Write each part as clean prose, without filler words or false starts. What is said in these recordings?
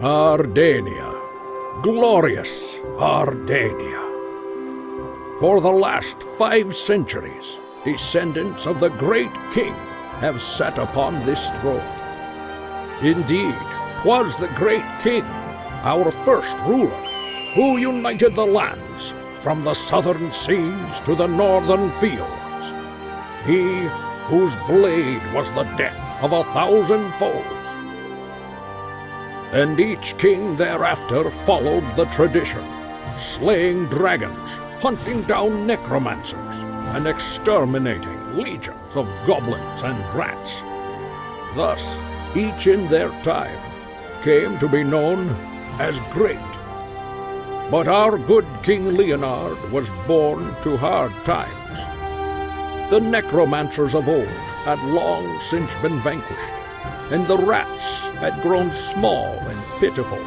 Ardania, glorious Ardania. For the last 5 centuries, descendants of the great king have sat upon this throne. Indeed, 'twas the great king, our first ruler, who united the lands from the southern seas to the northern fields. He whose blade was the death of 1,000 foes. And each king thereafter followed the tradition, slaying dragons, hunting down necromancers, and exterminating legions of goblins and rats. Thus, each in their time came to be known as great. But our good King Leonard was born to hard times. The necromancers of old had long since been vanquished, and the rats had grown small and pitiful.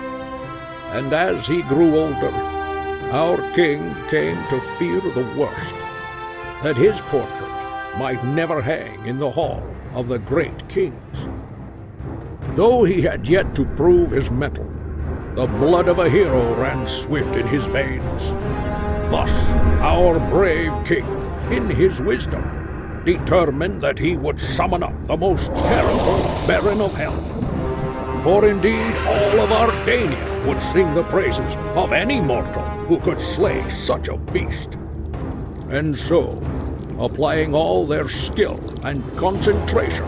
And as he grew older, our king came to fear the worst, that his portrait might never hang in the hall of the great kings. Though he had yet to prove his mettle, the blood of a hero ran swift in his veins. Thus, our brave king, in his wisdom, determined that he would summon up the most terrible Baron of Hell. For indeed, all of Ardania would sing the praises of any mortal who could slay such a beast. And so, applying all their skill and concentration,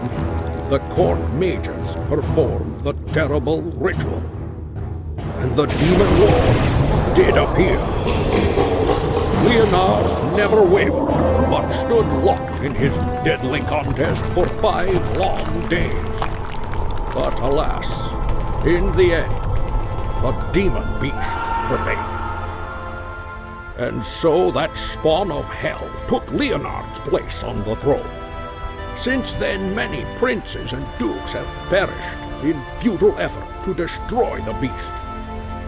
the court mages performed the terrible ritual. And the demon lord did appear. Leonard never wavered, but stood locked in his deadly contest for 5 long days. But alas, in the end, the demon beast prevailed. And so that spawn of hell took Leonard's place on the throne. Since then, many princes and dukes have perished in futile effort to destroy the beast.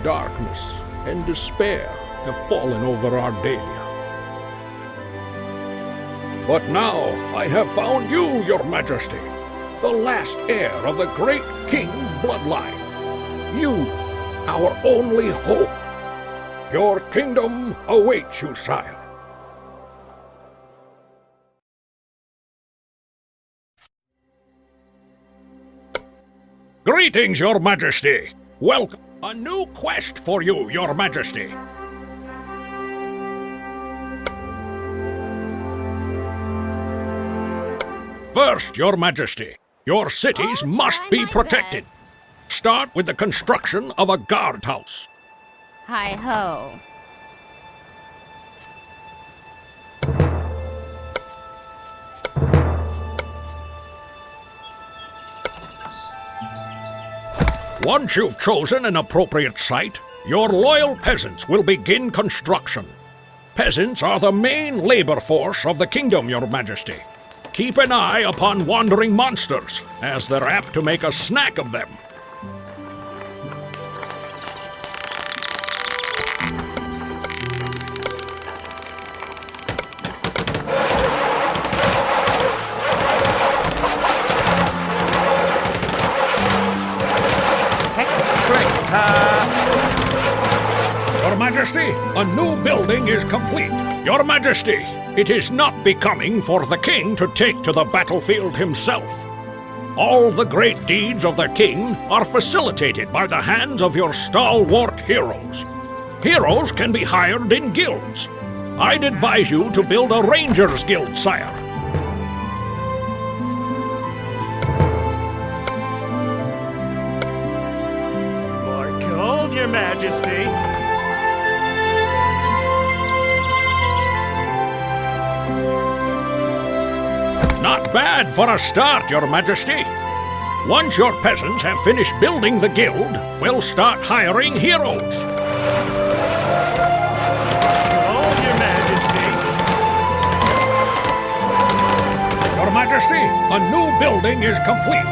Darkness and despair have fallen over Ardania. But now I have found you, your majesty, the last heir of the great king's bloodline. You, our only hope. Your kingdom awaits you, sire. Greetings, your majesty. Welcome. A new quest for you, your majesty. First, your majesty, your cities must be protected. Start with the construction of a guardhouse. Hi-ho. Once you've chosen an appropriate site, your loyal peasants will begin construction. Peasants are the main labor force of the kingdom, your majesty. Keep an eye upon wandering monsters, as they're apt to make a snack of them. Your Majesty, a new building is complete. Your Majesty, it is not becoming for the king to take to the battlefield himself. All the great deeds of the king are facilitated by the hands of your stalwart heroes. Heroes can be hired in guilds. I'd advise you to build a Rangers Guild, sire. More gold, your majesty. Not bad for a start, your majesty. Once your peasants have finished building the guild, we'll start hiring heroes. Gold, your majesty. Your Majesty, a new building is complete.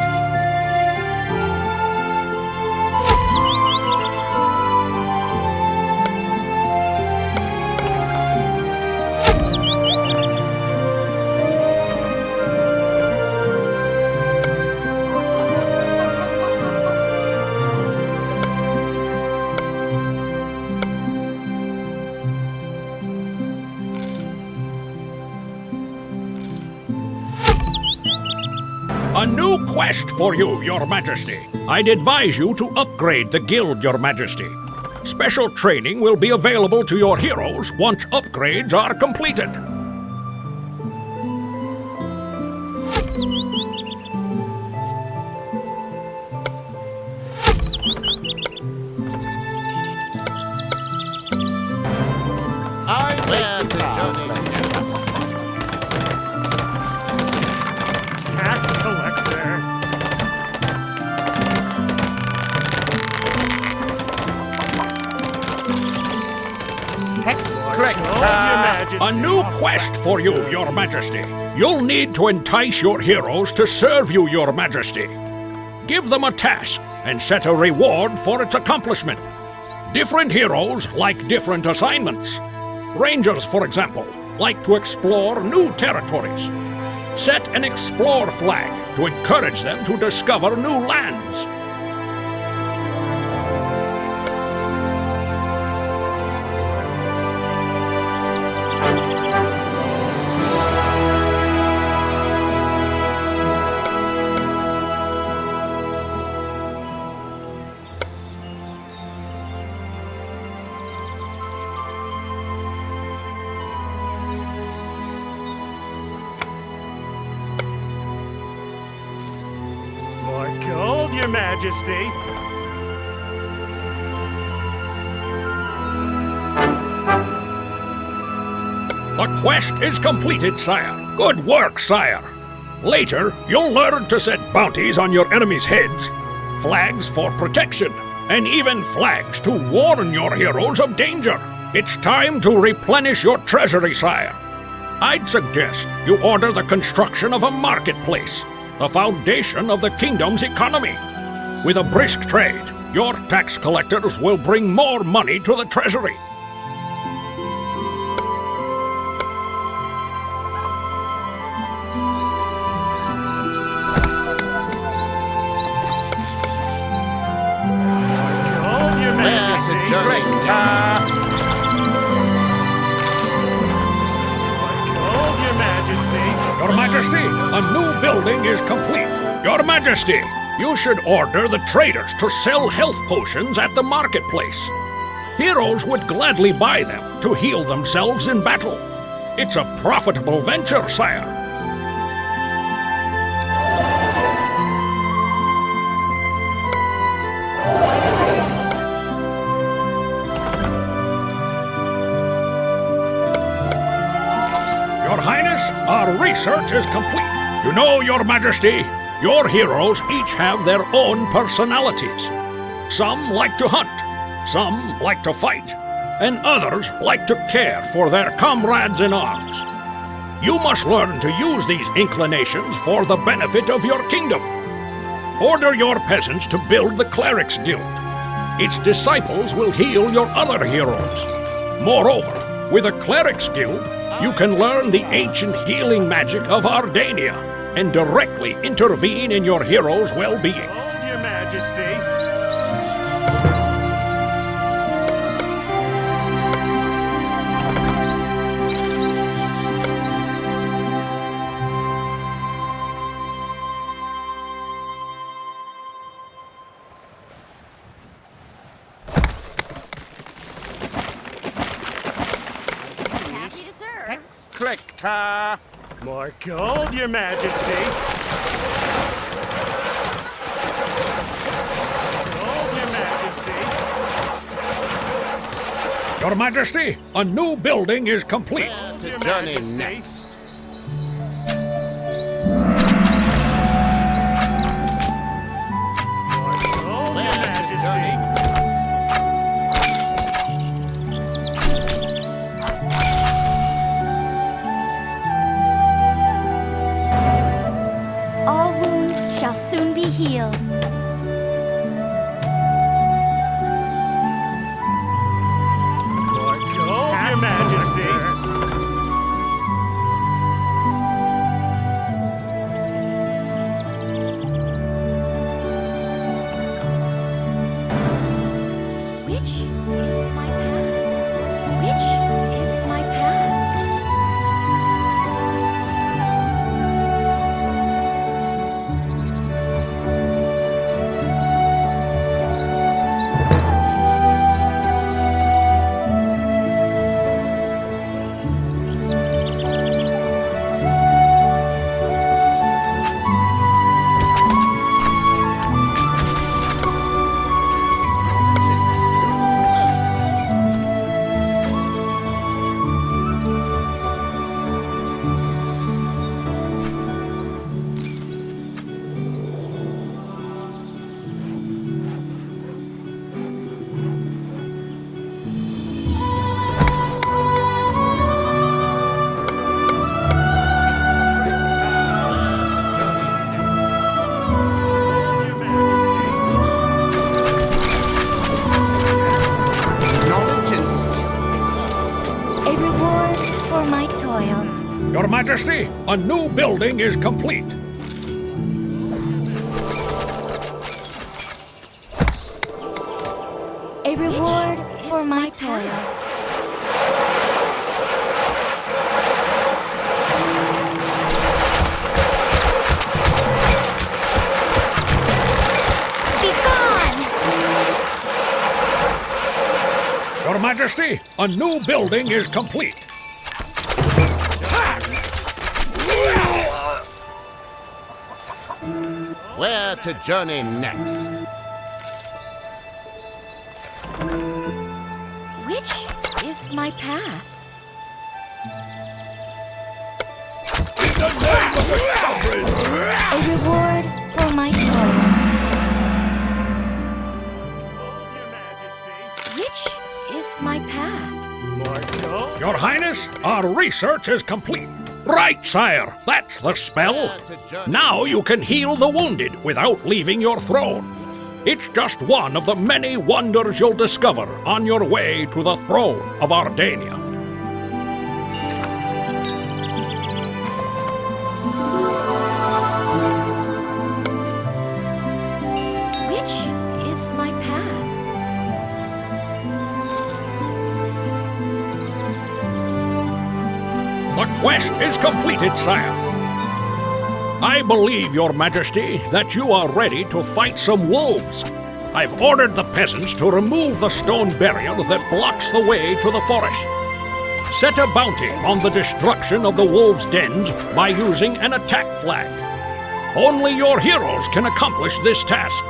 A new quest for you, Your Majesty. I'd advise you to upgrade the guild, Your Majesty. Special training will be available to your heroes once upgrades are completed. Tax collector. Correct. Your Majesty. A new quest for you, Your Majesty. You'll need to entice your heroes to serve you, Your Majesty. Give them a task and set a reward for its accomplishment. Different heroes like different assignments. Rangers, for example, like to explore new territories. Set an explore flag to encourage them to discover new lands. More gold, Your Majesty. The quest is completed, sire. Good work, sire. Later, you'll learn to set bounties on your enemies' heads, flags for protection, and even flags to warn your heroes of danger. It's time to replenish your treasury, sire. I'd suggest you order the construction of a marketplace, the foundation of the kingdom's economy. With a brisk trade, your tax collectors will bring more money to the treasury. Gold, Your Majesty. Gold, Your Majesty. Your Majesty, a new building is complete. Your Majesty, you should order the traders to sell health potions at the marketplace. Heroes would gladly buy them to heal themselves in battle. It's a profitable venture, sire. Your Highness, our research is complete. You know, Your Majesty, your heroes each have their own personalities. Some like to hunt, some like to fight, and others like to care for their comrades in arms. You must learn to use these inclinations for the benefit of your kingdom. Order your peasants to build the Clerics Guild. Its disciples will heal your other heroes. Moreover, with a Clerics Guild, you can learn the ancient healing magic of Ardania and directly intervene in your heroes' well-being. Gold, Your Majesty. Happy to serve. Correct. More gold, Your Majesty. Gold, Your Majesty. Your Majesty, a new building is complete. Your Journey Majesty. next. More gold, Your Majesty. All wounds shall soon be healed. More gold, Your Majesty. Your Majesty, a new building is complete. A reward for my toil. Be gone! Your Majesty, a new building is complete. Where to journey next? Which is my path? A reward for my toil. Your Majesty. Which is my path? Lord Gold. Your Highness, our research is complete. Right, sire, that's the spell. Now you can heal the wounded without leaving your throne. It's just one of the many wonders you'll discover on your way to the throne of Ardania. Which is my path? The quest is completed, sire. I believe, Your Majesty, that you are ready to fight some wolves. I've ordered the peasants to remove the stone barrier that blocks the way to the forest. Set a bounty on the destruction of the wolves' dens by using an attack flag. Only your heroes can accomplish this task.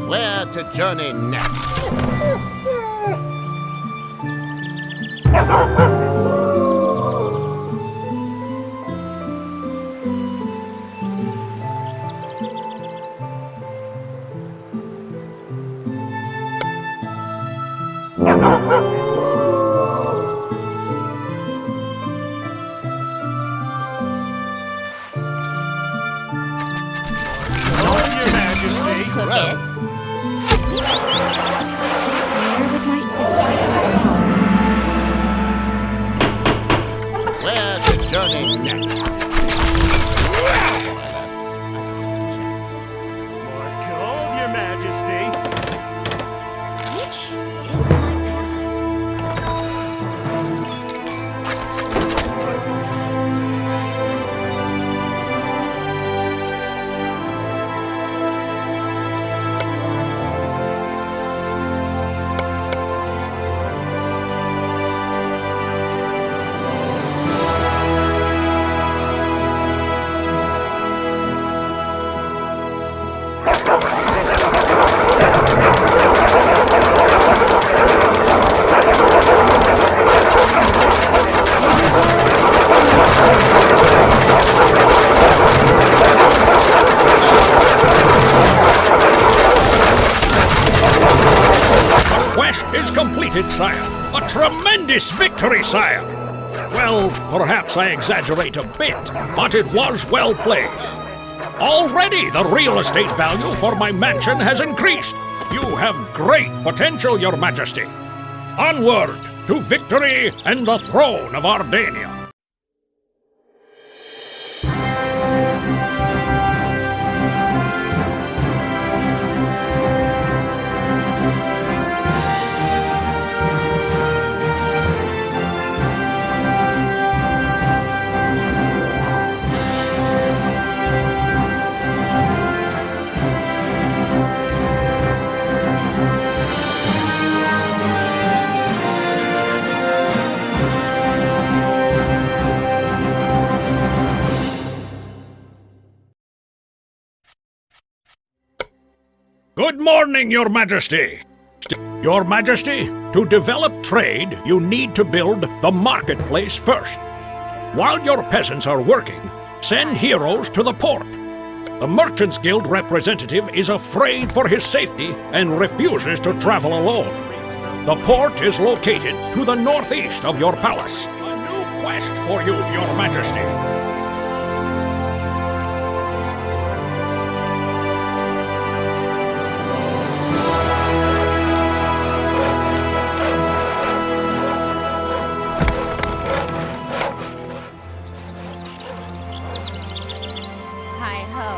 Where to journey next? Gold, Your Majesty. Cook Well. it. Where would my sisters go? Where to journey next? Lord Gold, Your Majesty. Which is my path? The quest is completed, sire. A tremendous victory, sire. Well, perhaps I exaggerate a bit, but it was well played. Already the real estate value for my mansion has increased. You have great potential, Your Majesty. Onward to victory and the throne of Ardania. Good morning, Your Majesty. Your Majesty, to develop trade, you need to build the marketplace first. While your peasants are working, send heroes to the port. The Merchants Guild representative is afraid for his safety and refuses to travel alone. The port is located to the northeast of your palace. A new quest for you, Your Majesty. Hi-ho.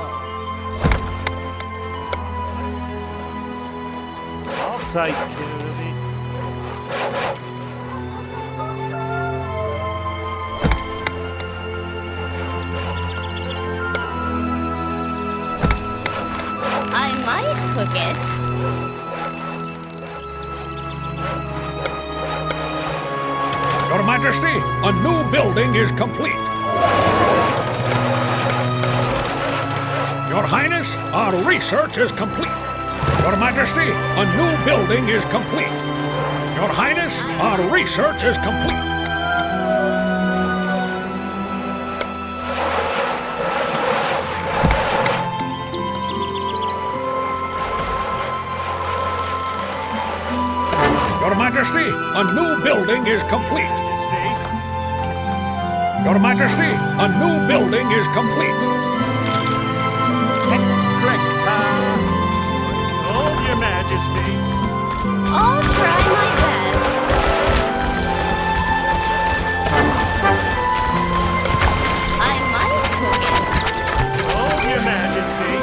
I'll take care of it. I might cook it. Your Majesty, a new building is complete. Your Highness, our research is complete. Your Majesty, a new building is complete. Your Highness, our research is complete. Your Majesty, a new building is complete. Your Majesty, a new building is complete. Hold your majesty. I'll try my best. I might cook it. Hold your majesty.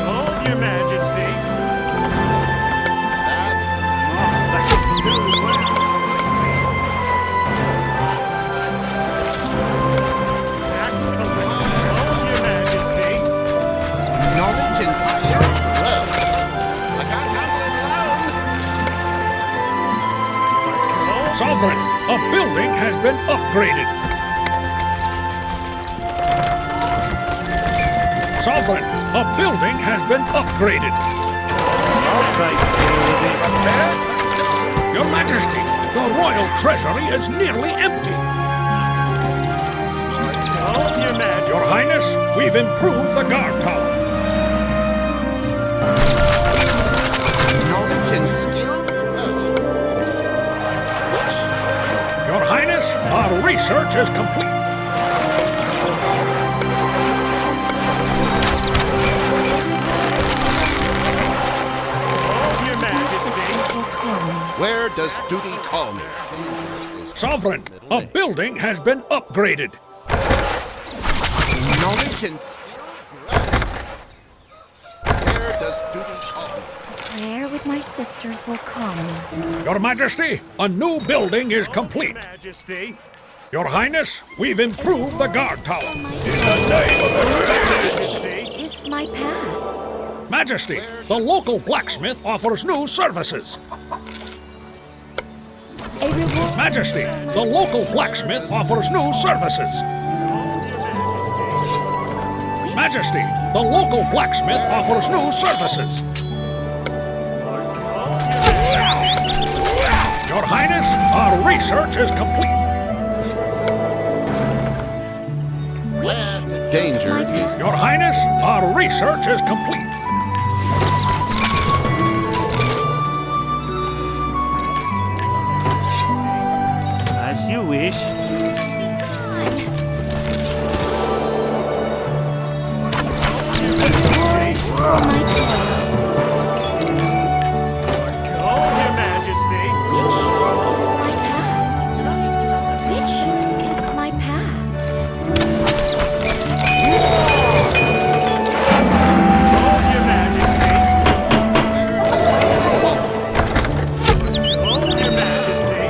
Hold your majesty. That's too well. That's correct. Hold your majesty. Knowledge and skill grow. I can't handle it alone. Sovereign, a building has been upgraded. Sovereign, a building has been upgraded. I'll take care of it. Your Majesty, the royal treasury is nearly empty. Hold your majesty. Your Highness, we've improved the guard tower. Knowledge and skill grow. Your Highness, our research is complete. Hold your majesty. Where does duty call me? Sovereign, a building has been upgraded. Knowledge and skill grow. Where does duty call me? Prayer with my sisters will come. Your Majesty, a new building is complete. Majesty. Your Highness, we've improved the guard tower. Majesty. Is my path. Majesty, the local blacksmith offers new services. A reward. Majesty, the local blacksmith offers new services. Majesty, the local blacksmith offers new services. Your Highness, our research is complete. Danger is Your Highness, our research is complete. As you wish. Hold your majesty. Which is my path? Hold your majesty. Hold your majesty.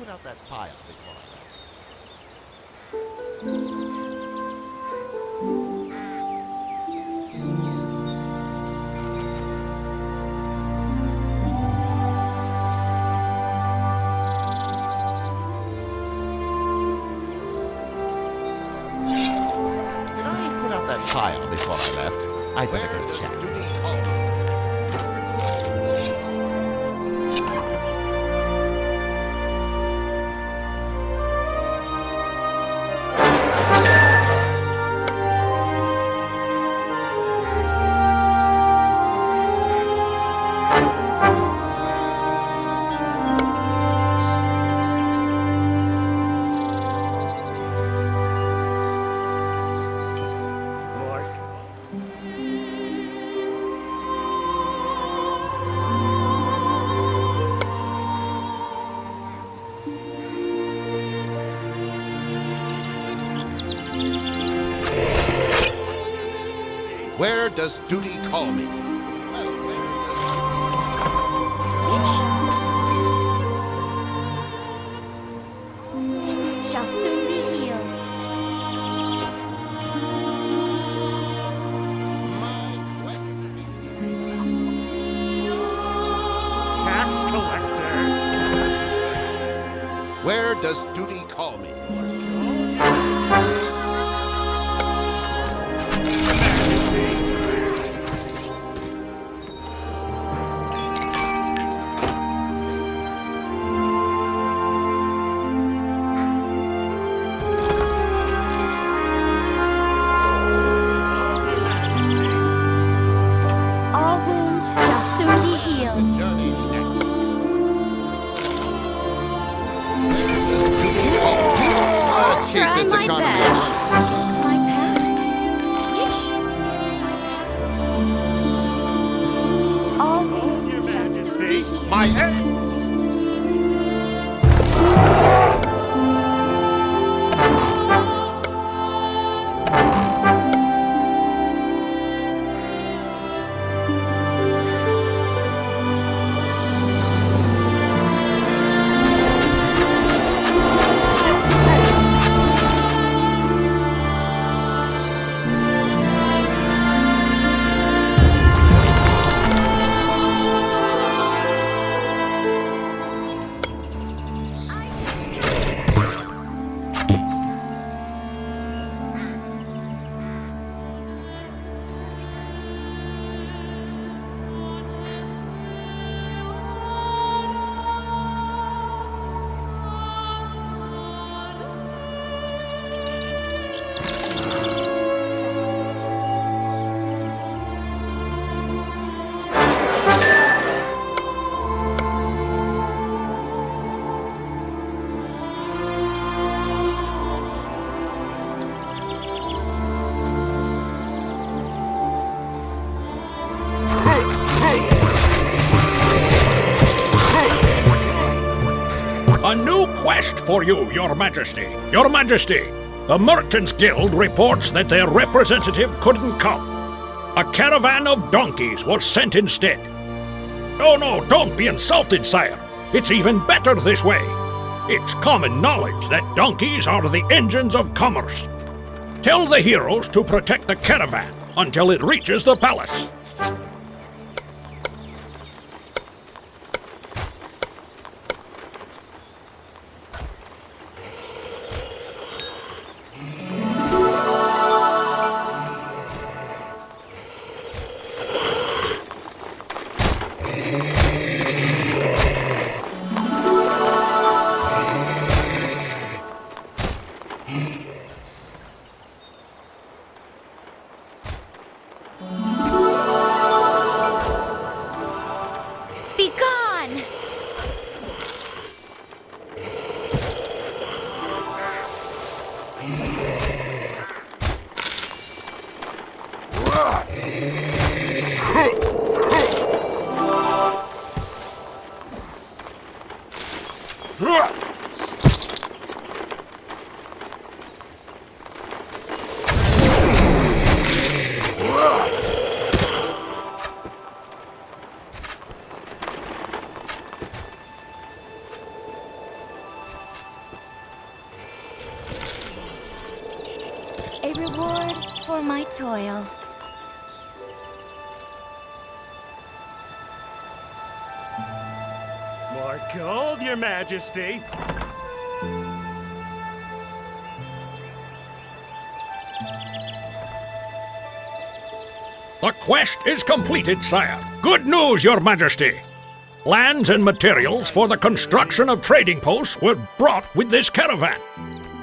put out that fire before I left? Did I put out that fire before I left? I'd better go check. Where does duty call me? Shall soon be healed. Tax collector. Where does duty call me? All wounds shall soon be healed. Journey's next. I'll try my best. Is my path? Which is my path? All wounds Your shall soon be Majesty. healed. My head! A new quest for you, Your Majesty. Your Majesty, the Merchants Guild reports that their representative couldn't come. A caravan of donkeys was sent instead. Oh no, don't be insulted, sire. It's even better this way. It's common knowledge that donkeys are the engines of commerce. Tell the heroes to protect the caravan until it reaches the palace. Be gone! toil. More gold, Your Majesty. The quest is completed, sire. Good news, Your Majesty. Lands and materials for the construction of trading posts were brought with this caravan.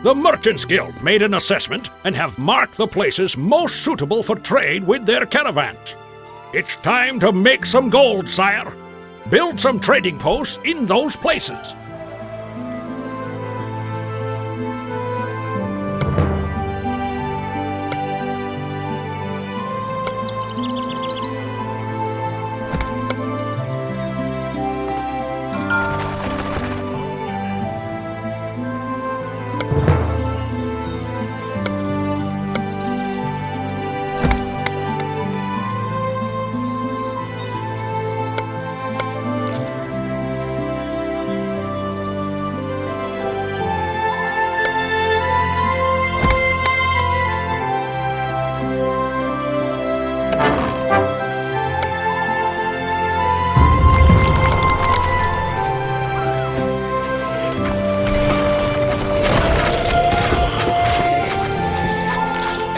The Merchants Guild made an assessment and have marked the places most suitable for trade with their caravans. It's time to make some gold, sire. Build some trading posts in those places.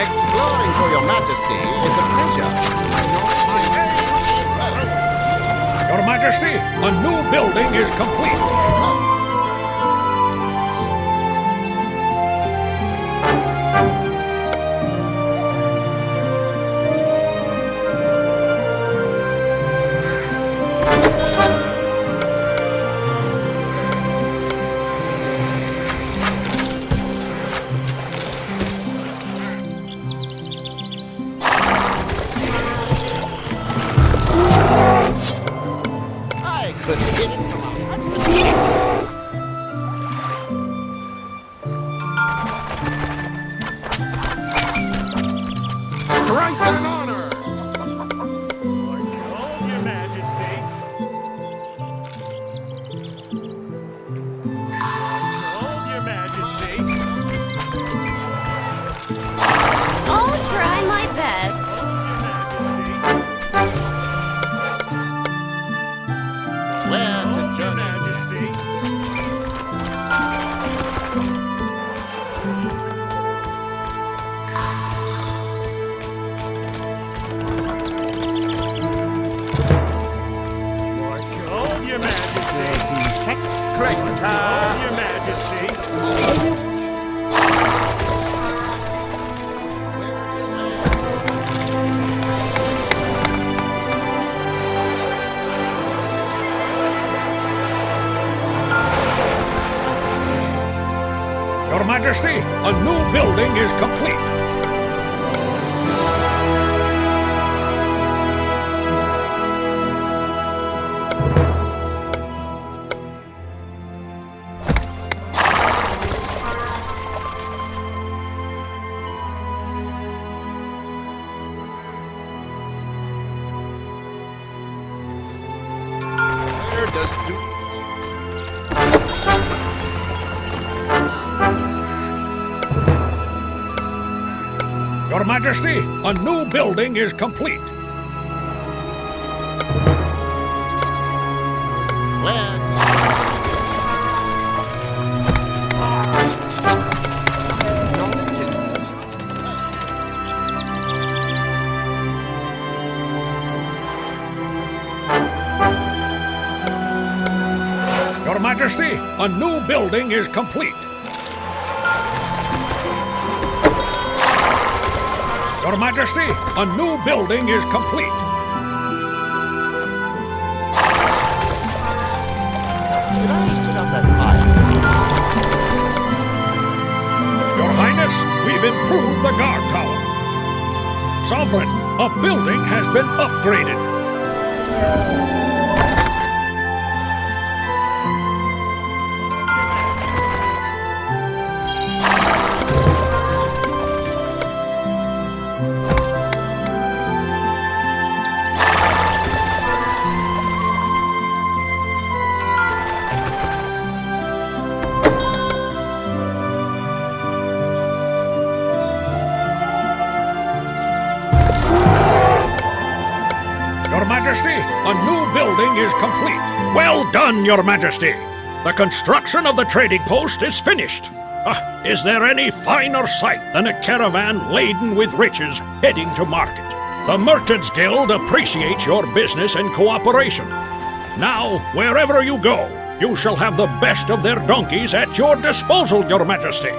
Exploring for Your Majesty is a pleasure. Your Majesty, a new building is complete. I could hit it from 100 meters. Strength and honor. More gold, Your Majesty. Gold, Your Majesty. I'll try my best. Where to Your journey? Majesty. More gold, Your Majesty. Correct. Gold, Your Majesty. Your Majesty, a new building is complete. Where does do? Your Majesty, a new building is complete. Where? Knowledge and Your Majesty, a new building is complete. Your Majesty, a new building is complete. Did I just put out that fire? Your Highness, we've improved the guard tower. Sovereign, a building has been upgraded. Majesty, a new building is complete. Well done, Your Majesty. The construction of the trading post is finished. Is there any finer sight than a caravan laden with riches heading to market? The Merchants Guild appreciates your business and cooperation. Now, wherever you go, you shall have the best of their donkeys at your disposal, Your Majesty.